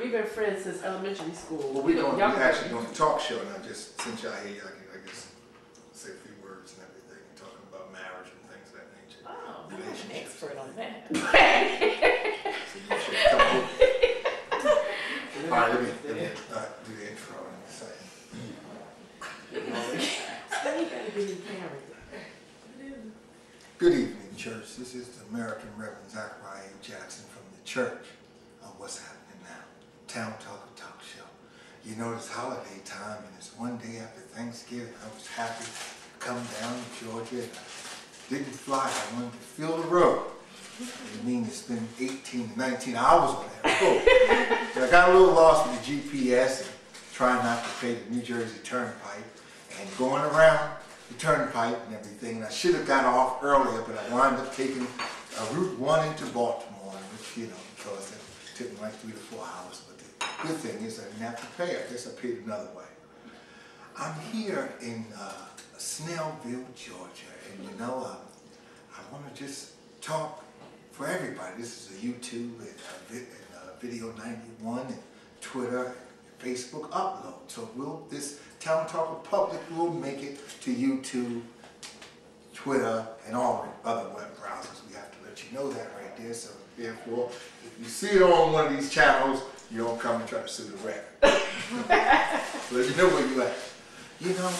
we've been friends since elementary school. Well, we're actually doing a talk show, and since y'all here, I guess say a few words and everything, and talking about marriage and things of that nature. Oh, I'm an expert on that. So you should come over. All right, let me do the intro and say. Good evening, church. This is the American Rev Zechariah A Jackson from the church of What's Happening Now, Town Talk Show. You know, it's holiday time, and it's one day after Thanksgiving. I was happy to come down to Georgia, and I didn't fly. I wanted to feel the road. I mean, it's been 18 to 19 hours on that road. And I got a little lost with the GPS and trying not to pay the New Jersey Turnpike and going around the turnpike and everything. And I should have got off earlier, but I wound up taking Route 1 into Baltimore, which, you know, because it took me like 3 to 4 hours. But the good thing is I didn't have to pay. I guess I paid another way. I'm here in Snellville, Georgia, and you know, I want to just talk for everybody. This is a YouTube and Video 91 and Twitter and Facebook upload. So this Town Talk Public will make it to YouTube, Twitter, and all the other web browsers. We have to let you know that right there. So therefore, if you see it on one of these channels, you don't come and try to sue the record. So let you know where you at. You know,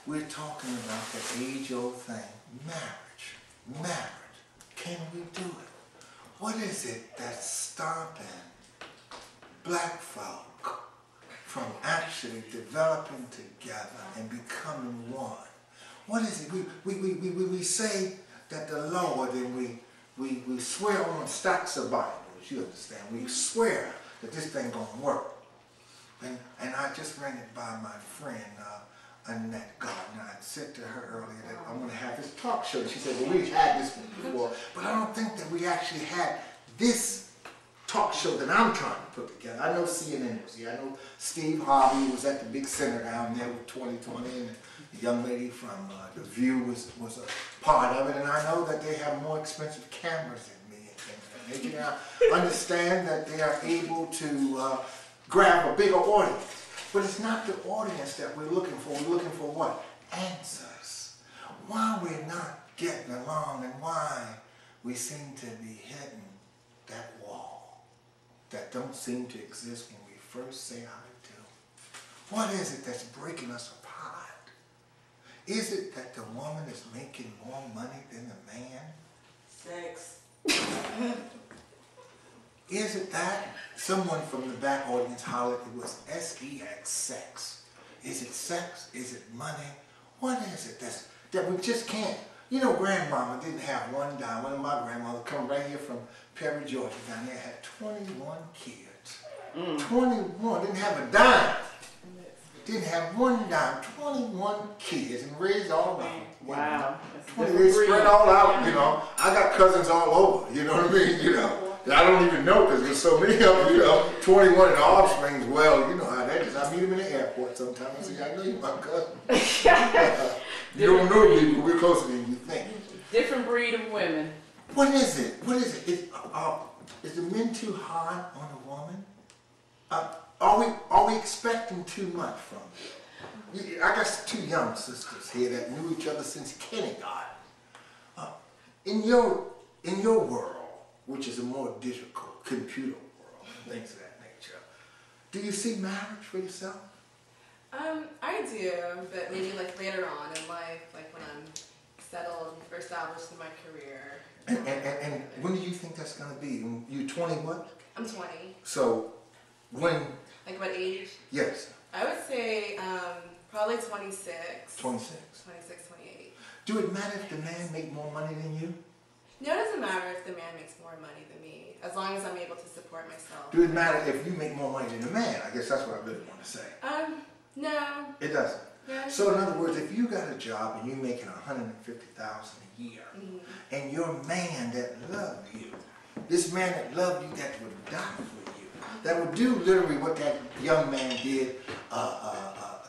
we're talking about the age-old thing, marriage. Can we do it? What is it that's stopping black folk from actually developing together and becoming one? What is it? We say that the Lord, and we swear on stacks of Bibles, you understand? We swear that this thing gonna work. And I just ran it by my friend, Annette Gardner. I said to her earlier that I'm going to have this talk show. She said, well, we've had this one before, but I don't think that we actually had this talk show that I'm trying to put together. I know CNN was here. I know Steve Harvey was at the big center down there with 2020, and the young lady from The View was a part of it, and I know that they have more expensive cameras than me and things like that. They can understand that they are able to grab a bigger audience. But it's not the audience that we're looking for. We're looking for what? Answers. Why we're not getting along and why we seem to be hitting that wall that don't seem to exist when we first say I do. What is it that's breaking us apart? Is it that the woman is making more money than the man? Sex. Is it that? Someone from the back audience hollered it was S-E-X, sex. Is it sex? Is it money? What is it that we just can't? You know, grandmama didn't have one dime. One of my grandmothers come right here from Perry, Georgia, down there, had 21 kids. 21, didn't have a dime. Didn't have one dime, 21 kids, and raised all of them. Wow. They spread all out, you know. I got cousins all over, you know what I mean? You know. I don't even know because there's so many of them, you know, 21 and offsprings. Well, you know how that is. I meet them in the airport sometimes and say, I know you're my cousin. You don't know me, but we're closer than you think. Different breed of women. What is it? What is it? Is the men too hard on a woman? Are we expecting too much from them? I got 2 young sisters here that knew each other since kindergarten. In your world, which is a more digital, computer world, things of that nature. Do you see marriage for yourself? I do, but maybe like later on in life, like when I'm settled or established in my career. And when do you think that's going to be? When you're 20 what? I'm 20. So when? Like what age? Yes. I would say probably 26. 26. 26, 28. Do it matter if the man make more money than you? No, it doesn't matter if the man makes more money than me, as long as I'm able to support myself. Do it matter if you make more money than the man? I guess that's what I really want to say. No. It doesn't? Yeah. So in other words, if you got a job and you're making $150,000 a year, and your man that loved you, this man that loved you that would die for you, that would do literally what that young man did,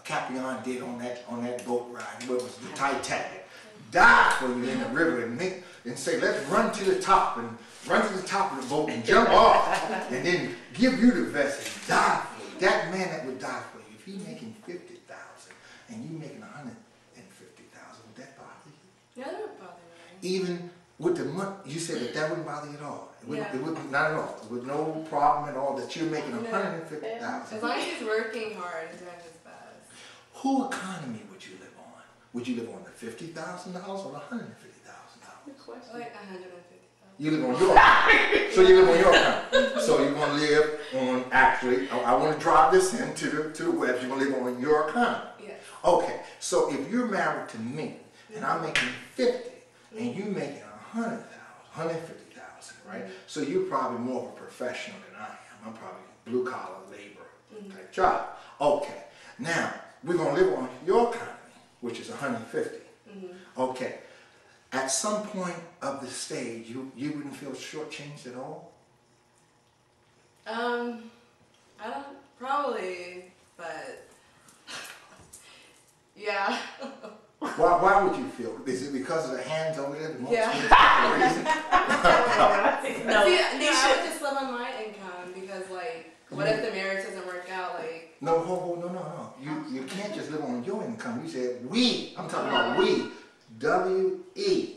Capion did on that boat ride, what was the Titanic, die for you in the river and make and say, let's run to the top and run to the top of the boat and jump off, and then give you the vest and die for you. That man that would die for you, if he's making 50,000 and you making 150,000, would that bother you? Yeah, that would bother me. Even with the money, you said that wouldn't bother you at all. It Yeah. would not at all. With no problem at all that you're making No. 150,000. As long as he's working hard and doing his best. Who economy would you live on? Would you live on the $50,000 or the $150,000? Good question. Like 150,000. You live on your economy. So you live on your economy. So you're gonna live on, actually, I want to drop this into the web. You're gonna live on your economy. Yes. Okay. So if you're married to me and I'm making 50 and you making 150,000, right? So you're probably more of a professional than I am. I'm probably blue collar labor type job. Okay. Now we're gonna live on your economy, which is 150. Okay. At some point of the stage, you wouldn't feel shortchanged at all? I don't, probably, but yeah. Why would you feel? Is it because of the hands over there? Yeah. No. See, I would just live on my income because, like, what if the marriage doesn't work out? Like, No. You can't just live on your income. You said we. I'm talking about we. W-E.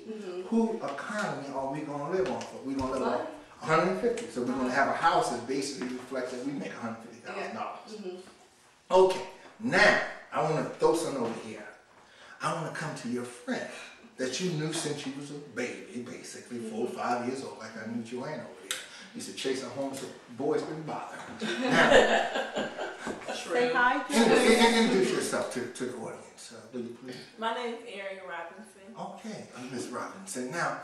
Who economy are we going to live on? We're going to live on 150. So we're going to have a house that basically reflects that we make $150,000. Okay. Now, I want to throw something over here. I want to come to your friend that you knew since you was a baby, basically 4 or 5 years old, like I knew Joanne over there. Used to chase her home so boys wouldn't bother her. Now, Say hi. introduce yourself to the audience, will you please? My name is Aerian Robinson. Okay, Miss Robinson. Now,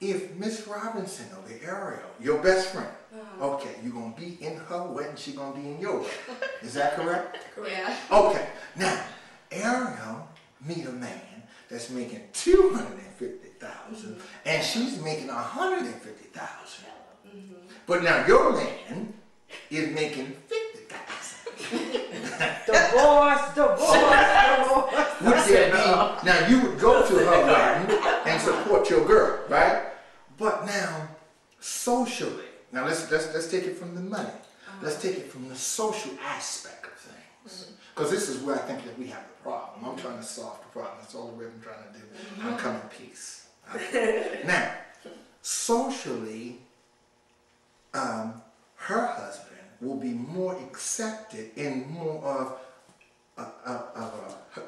if Miss Robinson or the Ariel, your best friend, okay, you're going to be in her wedding, she's going to be in your wedding. Is that correct? yeah. Okay, now, Ariel meet a man that's making 250,000 and she's making 150,000. But now your man is making 50,000. Divorce. Would there be, now you would go to her wedding and support your girl, right? But now, socially, now let's take it from the money. Let's take it from the social aspect of things. Because this is where I think that we have the problem. I'm trying to solve the problem. That's all the Rev I'm trying to do. I'm coming peace. Now, socially, her husband will be more accepted in more of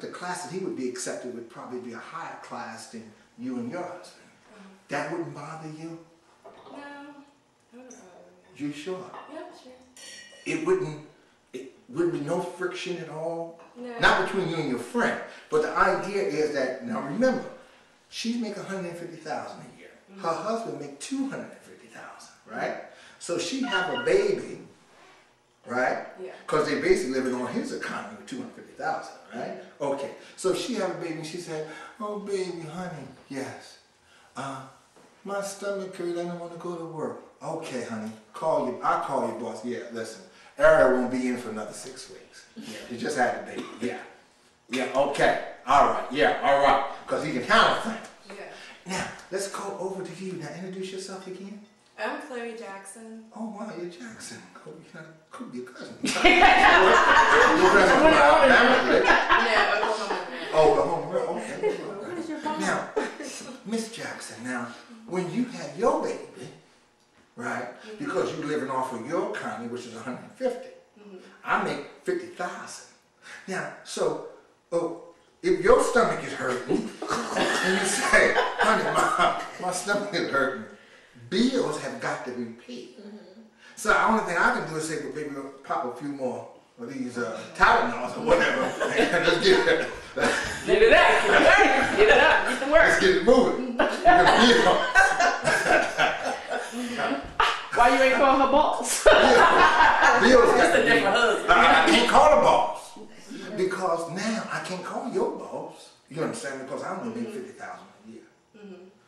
the class that he would be accepted would probably be a higher class than you and your husband. That wouldn't bother you? No. I don't know. You sure? Yeah, sure. It wouldn't be no friction at all? No. Not between you and your friend, but the idea is that, now remember, she's making 150,000 a year. Her husband make 250,000, right? So she have a baby, right? Yeah. Because they basically living on his economy with 250,000, right? Okay. So she have a baby and she said, "Oh baby, honey, yes. My stomach hurt, I don't want to go to work." "Okay, honey, I'll call your boss." "Yeah, listen, Aerian won't be in for another 6 weeks. Yeah, he just had a baby." "Yeah. Yeah, okay. All right. Yeah, all right." Because he can handle things. Yeah. Now, let's go over to you. Now, introduce yourself again. I'm Chloe Jackson. Oh, wow, you're Jackson. Could be a cousin. No, Oklahoma. Oh, okay. Now, Miss Jackson, now, when you had your baby, right, because you're living off of your economy, which is 150, I make 50,000. Now, so, if your stomach is hurting, and you say, "Honey, my stomach is hurting," bills have got to be paid. So the only thing I can do is say, "Well, baby, we'll pop a few more of these Tylenols or whatever, and let's get it. Get it out. Get it out. Get to work. Let's get it moving." Why you ain't call her boss? Bills got That's to a be. different husband. I can't call the boss because now I can't call your boss. You understand? Because I'm gonna make 50,000 a year.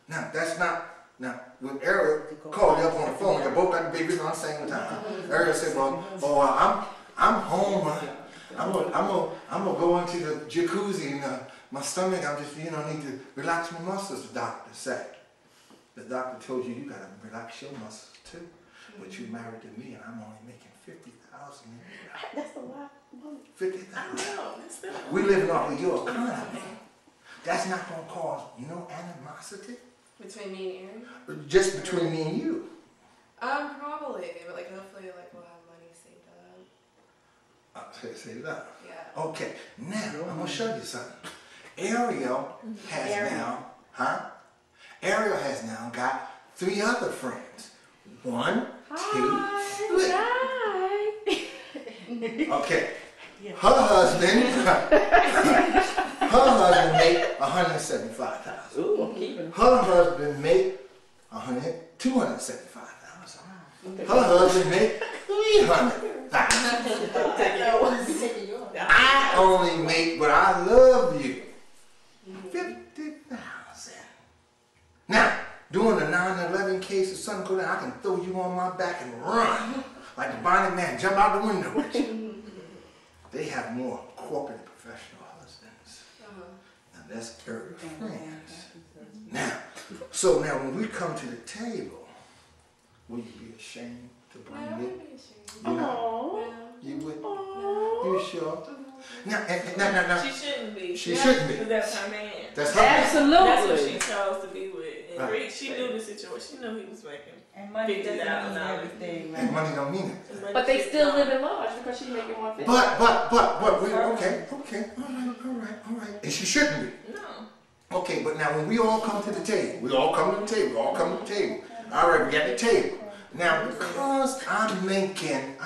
Now that's not. Now, when Aerial called you up on the phone, you both got the babies on the same time. Aerial said, "Well, I'm home. I'm gonna go into the jacuzzi and my stomach, I'm just, need to relax my muscles, the doctor said. The doctor told you got to relax your muscles too. But you married to me and I'm only making $50,000 a year. That's a lot. $50,000. We living off of your economy. That's not going to cause no animosity. Between me and Aaron? Just between me and you. Probably, but like hopefully like we'll have money saved up. Saved up? Yeah. Okay, now I'm going to show you something. Ariel has now got 3 other friends. 1, 2, 3. Okay. Her husband made $175,000. Ooh, I'm keeping. Her husband made $275,000. Her husband made $300,000. I only make, but I love you, $50,000. Now, during the 9/11 case, if something go down, I can throw you on my back and run like the Bonnie man, jump out the window with you. They have more corporate and professional husbands. Now that's Aerial friends. Now, so now when we come to the table, will you be ashamed to bring No, I me? wouldn't be ashamed. You know? No. You would? No. You sure? Now. She shouldn't be. She shouldn't be. Because that's her man. That's her man. Absolutely. That's what she chose to be with. And Right. she knew the situation. She knew he was making. And money doesn't mean $50,000. everything, And right? money don't mean it. But they still live in large because she's making $150. But, okay. All right. And she shouldn't be. No. Okay, but now when we all come to the table, all right, we got the table. Now, because I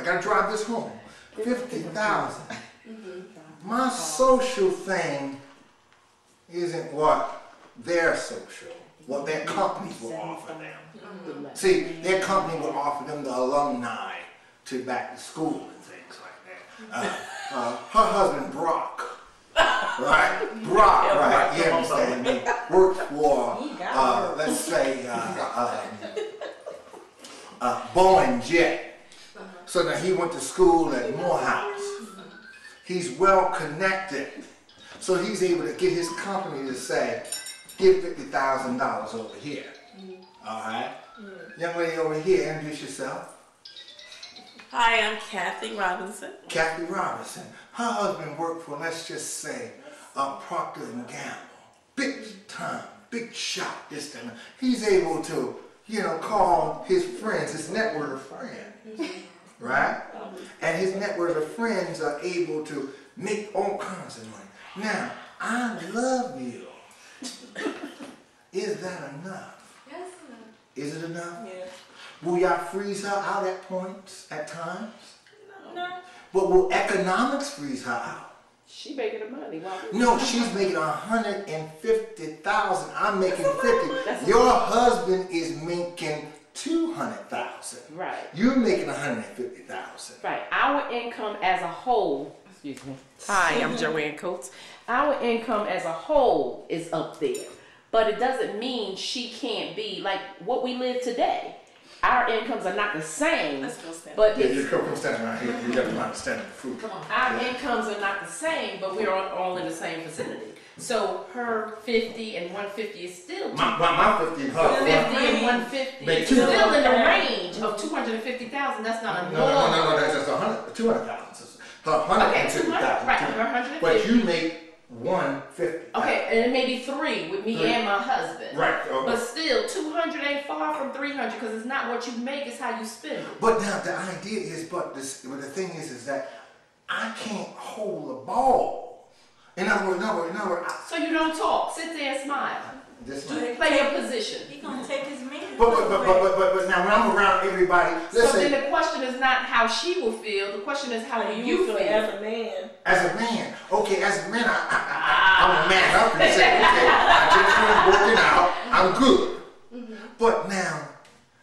gotta drive this home, $50,000. My social thing isn't what their social, what their companies will offer them. See, their company will offer them the alumni to back to school and things like that. Her husband, Brock, right? You understand me? Worked for, let's say, Boeing Jet. So now he went to school at Morehouse. He's well connected. So he's able to get his company to say, give $50,000 over here. All right? Young lady over here, introduce yourself. Hi, I'm Kathy Robinson. Kathy Robinson. Her husband worked for, let's just say, Procter & Gamble. Big time, big shot, this and that. He's able to, call his friends, his network of friends, right? And his network of friends are able to make all kinds of money. Now, I love you. Is that enough? Yes, enough. Is it enough? Yeah. Will y'all freeze her out at points, at times? No. But will economics freeze her out? She making the money. No, she's making $150,000. I'm making $50,000. Your husband is making $200,000. Right. You're making $150,000. Right. Our income as a whole, excuse me. Hi, I'm Joanne Coates. Our income as a whole is up there. But it doesn't mean she can't be like what we live today. Our incomes are not the same, Let's go stand. but Yeah, it's, you come stand around here. You got to understand the food. our incomes are not the same, but we're all in the same vicinity. So her 50 and 150 is still My 50 and her 50 and 150 Make is two. still in the range of 250,000. That's not a No, normal. that's just 200,000. Her Okay, 200, 150,000. right? Her 150. But you make 150. Okay, and it may be 3 with me 3. and my husband. Right. Okay. But still, 200 ain't far from 300 because it's not what you make, it's how you spend it. But now the idea is, but the thing is that I can't hold the ball. In other words, So you don't talk, sit there and smile. Play your position. He gonna take his man. But now when I'm around everybody, let's So say then the question is not how she will feel, the question is how you feel. as a man. as a man, I'm a man up and say, okay, I just finished working out, I'm good. But now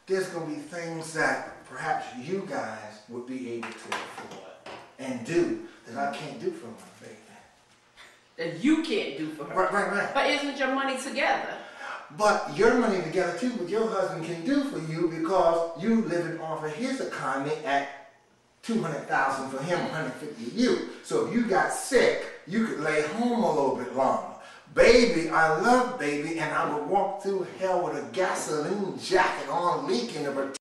there's gonna be things that perhaps you guys would be able to afford and do that I can't do for my baby. That you can't do for her. Right. But isn't your money together? But your money together too, what your husband can do for you because you living off of his economy at $200,000 for him, $150,000 you. So if you got sick, you could lay home a little bit longer. Baby, I love baby, and I would walk through hell with a gasoline jacket on, leaking, to protect